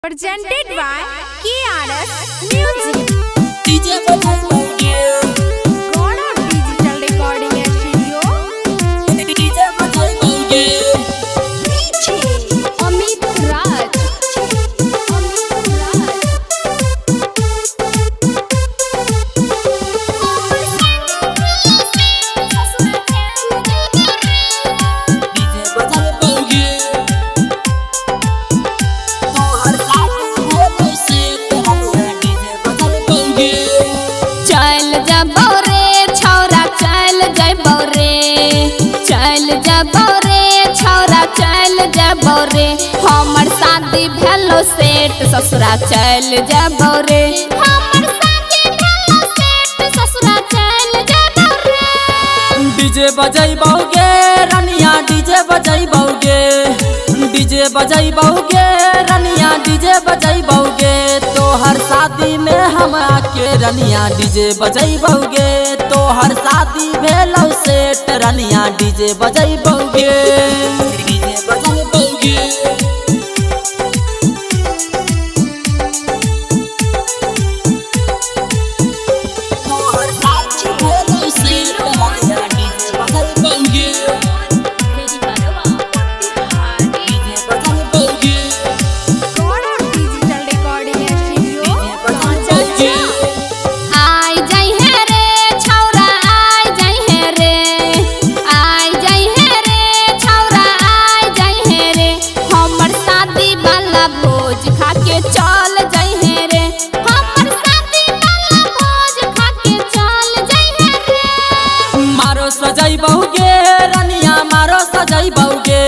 Presented by KRS Music. DJ Bajai Gaurav Digital Recording Studio. DJ Bajai Amit Raj. रे हमर शादी भेलो set ससुरा चल जबो रे हमर शादी भेलो सेट ससुरा चल जबो रे। डीजे बजाइबौगे रनिया डीजे बजाइबौगे डीजे बजाइबौगे रनिया डीजे बजाइबौगे तोहर शादी में हम आके रनिया डीजे बजाइबौगे तोहर शादी भेलो सेट रनिया डीजे बजाइबौगे डीजे बजाइबौगे सजाइबौगे रनिया मारो सजाइबौगे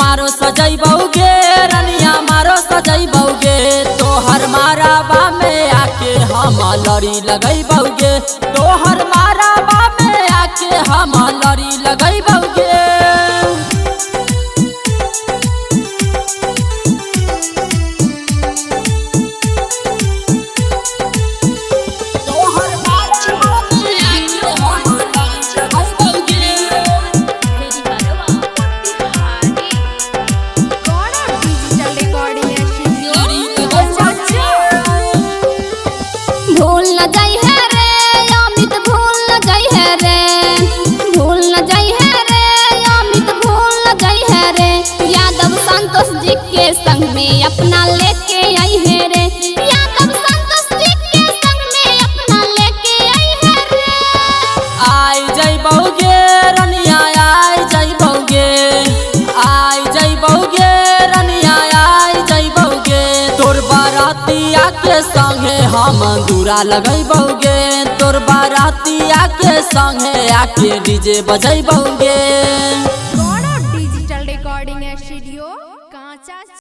मारो सजाइबौगे रनिया मारो सजाइबौगे तोहर माराबा में आके हम लड़ी लगैबौगे तोहर माराबा में आके हम लड़ी लगैबौगे। संग में अपना लेके आई है रे यादव संतोष जी के संग में अपना लेके आई है रे। आई जइबौगे रनिया आई जइबौगे रनिया आई जइबौगे तोर बारातिया के संगे हम दूरा लगैबौगे तोर बारातिया के संगे आके DJ बजैबौगे। Gaurav Digital Recording Studio.